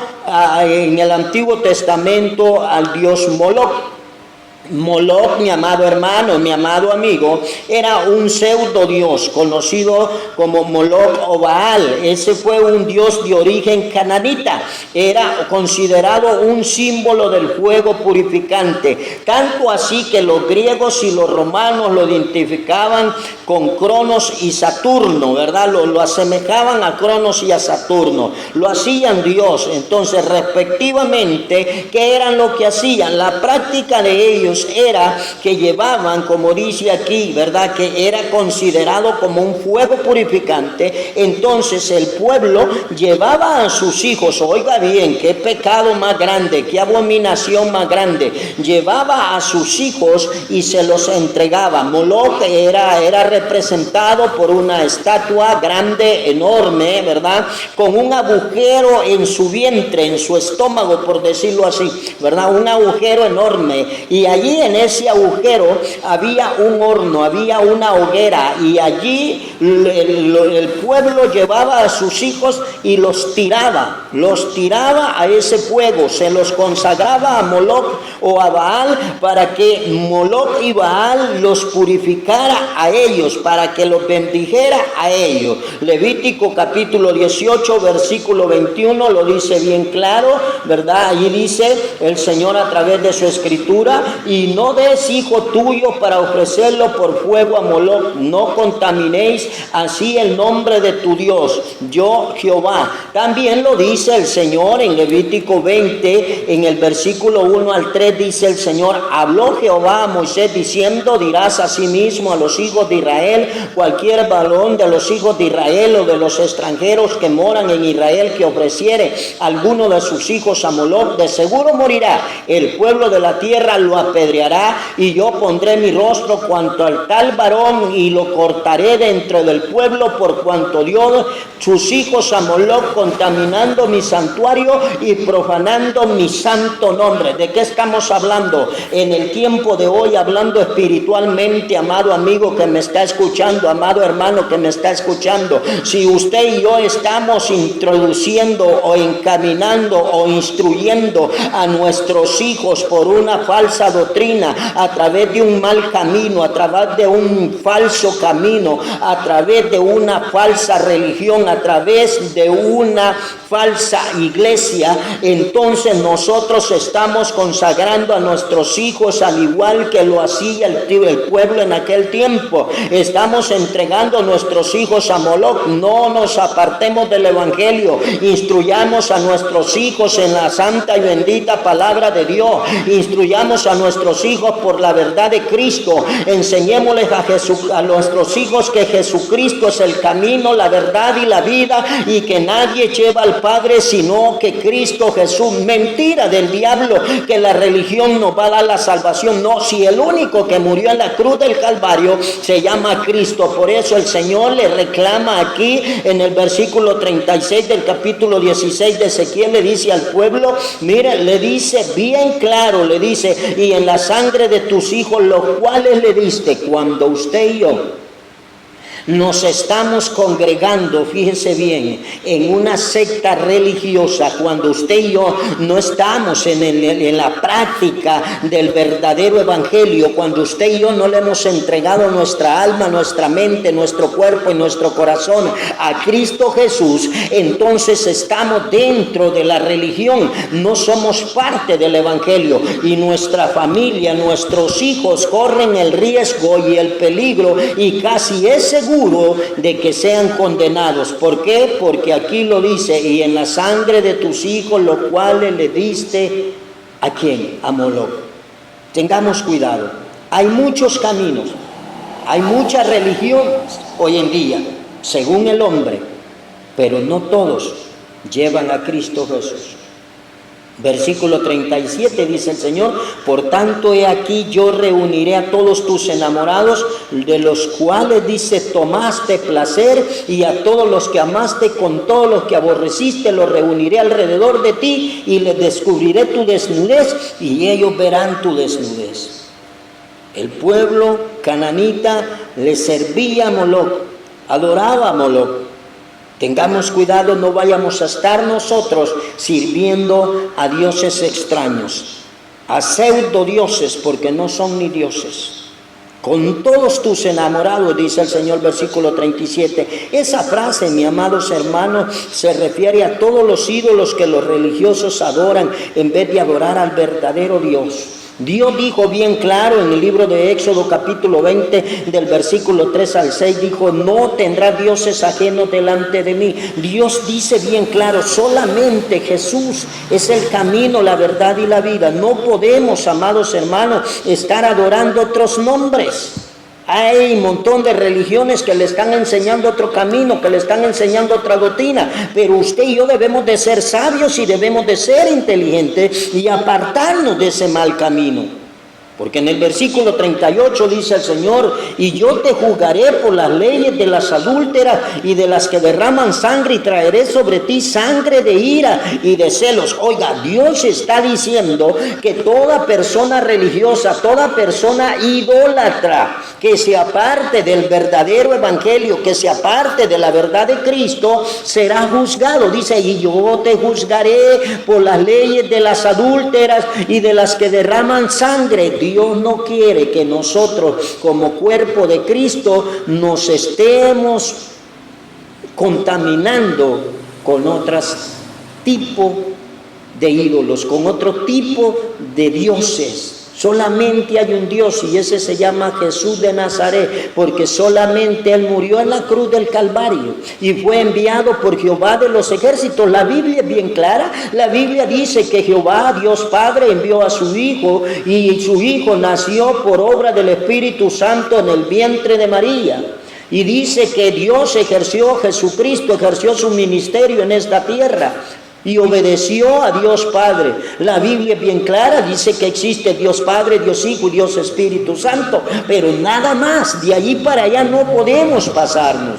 en el Antiguo Testamento al dios Moloc. Moloc, mi amado hermano, mi amado amigo, era un pseudo dios conocido como Moloc o Baal. Ese fue un dios de origen cananita. Era considerado un símbolo del fuego purificante. Tanto así que los griegos y los romanos lo identificaban con Cronos y Saturno, ¿verdad? Lo asemejaban a Cronos y a Saturno. Lo hacían Dios. Entonces, respectivamente, ¿qué eran lo que hacían? La práctica de ellos era que llevaban, como dice aquí, ¿verdad?, que era considerado como un fuego purificante. Entonces el pueblo llevaba a sus hijos, oiga bien, qué pecado más grande, qué abominación más grande, llevaba a sus hijos y se los entregaba. Moloc era representado por una estatua grande, enorme, ¿verdad?, con un agujero en su vientre, en su estómago, por decirlo así, ¿verdad?, un agujero enorme, y allí en ese agujero había un horno, había una hoguera, y allí el pueblo llevaba a sus hijos y los tiraba a ese fuego, se los consagraba a Moloc o a Baal para que Moloc y Baal los purificara a ellos, para que los bendijera a ellos. Levítico capítulo 18 versículo 21 lo dice bien claro, ¿verdad? Allí dice el Señor a través de su escritura, y no des hijo tuyo para ofrecerlo por fuego a Moloc, no contaminéis así el nombre de tu Dios, yo Jehová. También lo dice el Señor en Levítico 20, en el versículo 1 al 3, dice el Señor, habló Jehová a Moisés diciendo, dirás a sí mismo a los hijos de Israel, cualquier varón de los hijos de Israel o de los extranjeros que moran en Israel que ofreciere alguno de sus hijos a Moloc, de seguro morirá, el pueblo de la tierra lo apedreará, y yo pondré mi rostro cuanto al tal varón y lo cortaré dentro del pueblo, por cuanto dio sus hijos a Moloc, contaminando mi santuario y profanando mi santo nombre. ¿De qué estamos hablando en el tiempo de hoy? Hablando espiritualmente, amado amigo que me está escuchando, amado hermano que me está escuchando. Si usted y yo estamos introduciendo o encaminando o instruyendo a nuestros hijos por una falsa doctrina, a través de un mal camino, a través de un falso camino, a través de una falsa religión, a través de una falsa iglesia, entonces nosotros estamos consagrando a nuestros hijos al igual que lo hacía el pueblo en aquel tiempo. Estamos entregando a nuestros hijos a Moloc. No nos apartemos del evangelio, instruyamos a nuestros hijos en la santa y bendita palabra de Dios, instruyamos a nuestros hijos por la verdad de Cristo, enseñémosles a nuestros hijos que Jesucristo es el camino, la verdad y la vida, y que nadie lleva al Padre sino que Cristo Jesús. Mentira del diablo que la religión nos va a dar la salvación. No, si el único que murió en la cruz del Calvario se llama Cristo. Por eso el Señor le reclama aquí en el versículo 36 del capítulo 16 de Ezequiel, le dice al pueblo, mire, le dice bien claro, le dice, y en la sangre de tus hijos, los cuales le diste. Cuando usted y yo Nos estamos congregando, fíjese bien, en una secta religiosa cuando usted y yo no estamos en la práctica del verdadero evangelio, cuando usted y yo no le hemos entregado nuestra alma, nuestra mente, nuestro cuerpo y nuestro corazón a Cristo Jesús. Entonces estamos dentro de la religión, no somos parte del evangelio, y nuestra familia, nuestros hijos corren el riesgo y el peligro, y casi es seguro de que sean condenados. ¿Por qué? Porque aquí lo dice: y en la sangre de tus hijos, los cuales le diste ¿a quién? A Moloc. Tengamos cuidado. Hay muchos caminos, hay muchas religiones hoy en día, según el hombre, pero no todos llevan a Cristo Jesús. Versículo 37 dice el Señor: por tanto, he aquí, yo reuniré a todos tus enamorados, de los cuales, dice, tomaste placer, y a todos los que amaste, con todos los que aborreciste, los reuniré alrededor de ti, y les descubriré tu desnudez, y ellos verán tu desnudez. El pueblo cananita le servía a Moloc, adoraba a Moloc. Tengamos cuidado, no vayamos a estar nosotros sirviendo a dioses extraños, a pseudo dioses, porque no son ni dioses. Con todos tus enamorados, dice el Señor, versículo 37. Esa frase, mis amados hermanos, se refiere a todos los ídolos que los religiosos adoran en vez de adorar al verdadero Dios. Dios dijo bien claro en el libro de Éxodo capítulo 20 del versículo 3 al 6, dijo: no tendrá dioses ajenos delante de mí. Dios dice bien claro, solamente Jesús es el camino, la verdad y la vida. No podemos, amados hermanos, estar adorando otros nombres. Hay un montón de religiones que le están enseñando otro camino, que le están enseñando otra doctrina, pero usted y yo debemos de ser sabios y debemos de ser inteligentes y apartarnos de ese mal camino. Porque en el versículo 38 dice el Señor: y yo te juzgaré por las leyes de las adúlteras y de las que derraman sangre, y traeré sobre ti sangre de ira y de celos. Oiga, Dios está diciendo que toda persona religiosa, toda persona idólatra que se aparte del verdadero evangelio, que se aparte de la verdad de Cristo, será juzgado. Dice: y yo te juzgaré por las leyes de las adúlteras y de las que derraman sangre. Dios no quiere que nosotros, como cuerpo de Cristo, nos estemos contaminando con otros tipos de ídolos, con otro tipo de dioses. Solamente hay un Dios, y ese se llama Jesús de Nazaret, porque solamente Él murió en la cruz del Calvario y fue enviado por Jehová de los ejércitos. La Biblia es bien clara. La Biblia dice que Jehová, Dios Padre, envió a su Hijo, y su Hijo nació por obra del Espíritu Santo en el vientre de María. Y dice que Dios Jesucristo ejerció su ministerio en esta tierra y obedeció a Dios Padre. La Biblia es bien clara, dice que existe Dios Padre, Dios Hijo y Dios Espíritu Santo, pero nada más. De allí para allá no podemos pasarnos.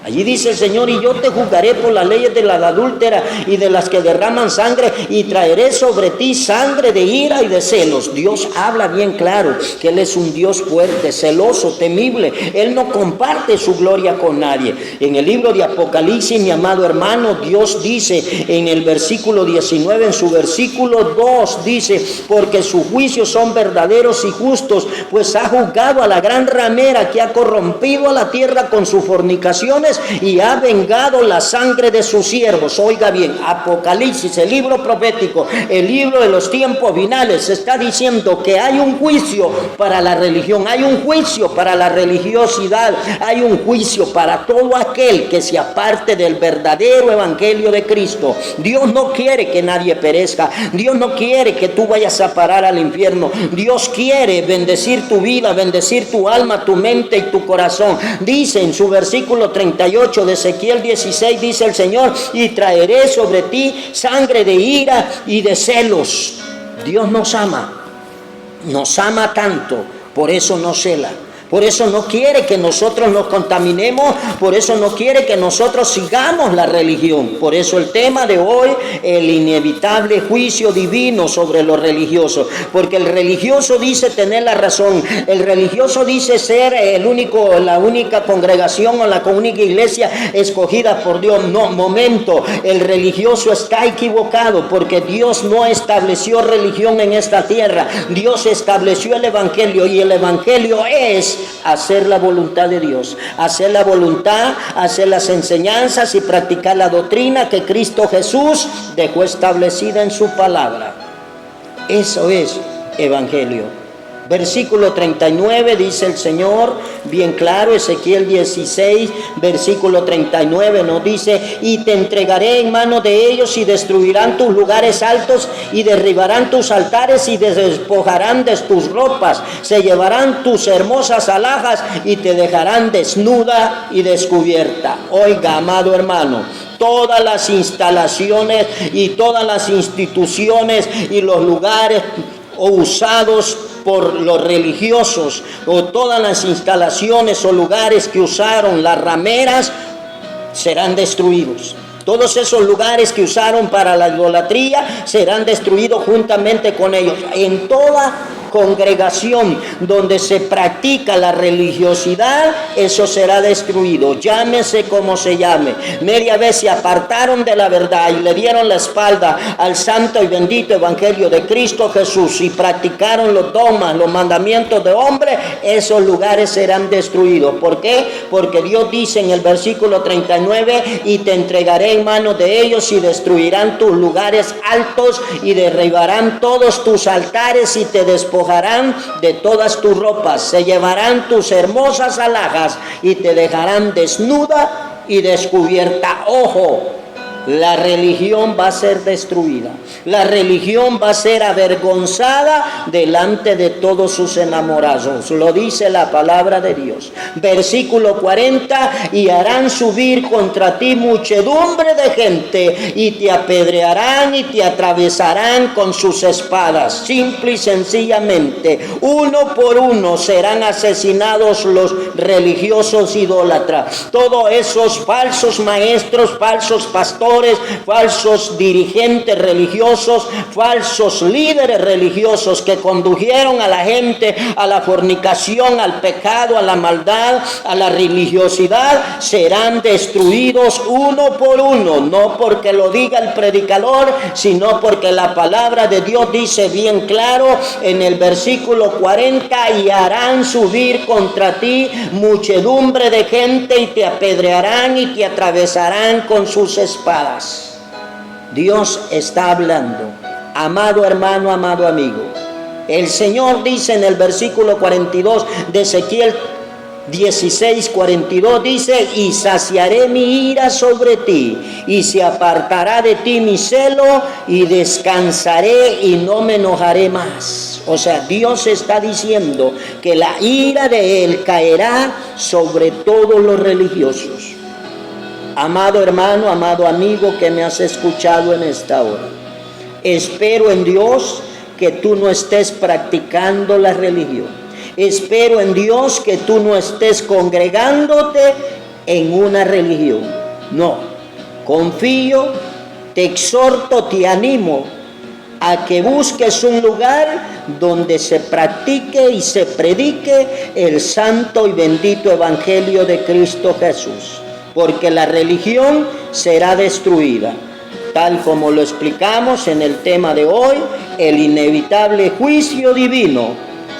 Allí dice el Señor: y yo te juzgaré por las leyes de la adúltera y de las que derraman sangre, y traeré sobre ti sangre de ira y de celos. Dios habla bien claro que Él es un Dios fuerte, celoso, temible. Él no comparte su gloria con nadie. En el libro de Apocalipsis, mi amado hermano, Dios dice en el versículo 19, en su versículo 2, dice: porque sus juicios son verdaderos y justos, pues ha juzgado a la gran ramera que ha corrompido a la tierra con sus fornicaciones, y ha vengado la sangre de sus siervos. Oiga bien, Apocalipsis, el libro profético, el libro de los tiempos finales, está diciendo que hay un juicio para la religión, hay un juicio para la religiosidad, hay un juicio para todo aquel que se aparte del verdadero evangelio de Cristo. Dios no quiere que nadie perezca. Dios no quiere que tú vayas a parar al infierno. Dios quiere bendecir tu vida, bendecir tu alma, tu mente y tu corazón. Dice en su versículo 38 de Ezequiel 16, dice el Señor: y traeré sobre ti sangre de ira y de celos. Dios nos ama tanto, por eso nos cela. Por eso no quiere que nosotros nos contaminemos, por eso no quiere que nosotros sigamos la religión. Por eso el tema de hoy, el inevitable juicio divino sobre los religiosos. Porque el religioso dice tener la razón, el religioso dice ser la única congregación o la única iglesia escogida por Dios. No, momento, el religioso está equivocado, porque Dios no estableció religión en esta tierra. Dios estableció el evangelio, y el evangelio es hacer la voluntad de Dios, hacer la voluntad, hacer las enseñanzas y practicar la doctrina que Cristo Jesús dejó establecida en su palabra. Eso es evangelio. Versículo 39 dice el Señor, bien claro, Ezequiel 16, versículo 39 nos dice: y te entregaré en mano de ellos, y destruirán tus lugares altos, y derribarán tus altares, y te despojarán de tus ropas, se llevarán tus hermosas alhajas, y te dejarán desnuda y descubierta. Oiga, amado hermano, todas las instalaciones y todas las instituciones y los lugares usados por los religiosos, o todas las instalaciones o lugares que usaron las rameras, serán destruidos. Todos esos lugares que usaron para la idolatría serán destruidos juntamente con ellos. En toda congregación donde se practica la religiosidad, eso será destruido, llámese como se llame. Media vez se apartaron de la verdad y le dieron la espalda al santo y bendito evangelio de Cristo Jesús, y practicaron los dogmas, los mandamientos de hombre, esos lugares serán destruidos. ¿Por qué? Porque Dios dice en el versículo 39: y te entregaré en manos de ellos, y destruirán tus lugares altos, y derribarán todos tus altares, y te despojarán de todas tus ropas, se llevarán tus hermosas alhajas, y te dejarán desnuda y descubierta. Ojo, la religión va a ser destruida, la religión va a ser avergonzada delante de todos sus enamorados. Lo dice la palabra de Dios. Versículo 40: y harán subir contra ti muchedumbre de gente, y te apedrearán y te atravesarán con sus espadas. Simple y sencillamente, uno por uno serán asesinados los religiosos idólatras. Todos esos falsos maestros, falsos pastores, falsos dirigentes religiosos, falsos líderes religiosos que condujeron a la gente a la fornicación, al pecado, a la maldad, a la religiosidad, serán destruidos uno por uno, no porque lo diga el predicador, sino porque la palabra de Dios dice bien claro en el versículo 40: y harán subir contra ti muchedumbre de gente, y te apedrearán y te atravesarán con sus espadas. Dios está hablando, amado hermano, amado amigo. El Señor dice en el versículo 42 de Ezequiel 16:42, dice: y saciaré mi ira sobre ti, y se apartará de ti mi celo, y descansaré y no me enojaré más. O sea, Dios está diciendo que la ira de Él caerá sobre todos los religiosos. Amado hermano, amado amigo que me has escuchado en esta hora, espero en Dios que tú no estés practicando la religión. Espero en Dios que tú no estés congregándote en una religión. No, confío, te exhorto, te animo a que busques un lugar donde se practique y se predique el santo y bendito evangelio de Cristo Jesús. Porque la religión será destruida, tal como lo explicamos en el tema de hoy, el inevitable juicio divino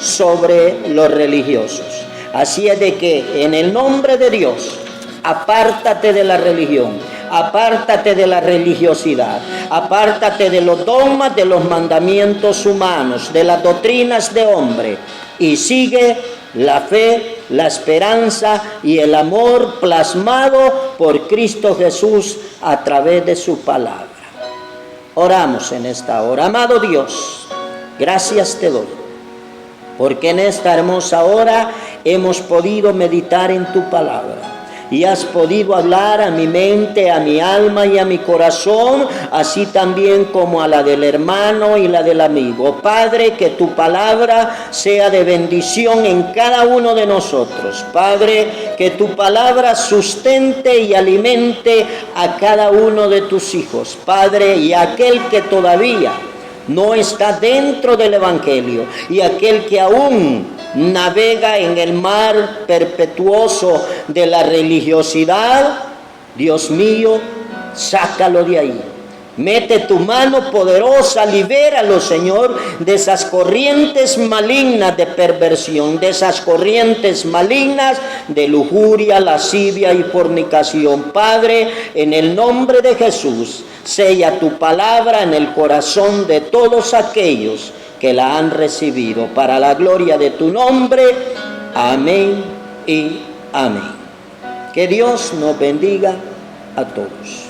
sobre los religiosos. Así es de que, en el nombre de Dios, apártate de la religión, apártate de la religiosidad, apártate de los dogmas, de los mandamientos humanos, de las doctrinas de hombre, y sigue la fe, la esperanza y el amor plasmado por Cristo Jesús a través de su palabra. Oramos en esta hora. Amado Dios, gracias te doy, porque en esta hermosa hora hemos podido meditar en tu palabra y has podido hablar a mi mente, a mi alma y a mi corazón, así también como a la del hermano y la del amigo. Padre, que tu palabra sea de bendición en cada uno de nosotros. Padre, que tu palabra sustente y alimente a cada uno de tus hijos. Padre, y aquel que todavía no está dentro del Evangelio y aquel que aún navega en el mar perpetuoso de la religiosidad, Dios mío, sácalo de ahí. Mete tu mano poderosa, libéralo, Señor, de esas corrientes malignas de perversión, de esas corrientes malignas de lujuria, lascivia y fornicación. Padre, en el nombre de Jesús, sella tu palabra en el corazón de todos aquellos que la han recibido, para la gloria de tu nombre. Amén y amén. Que Dios nos bendiga a todos.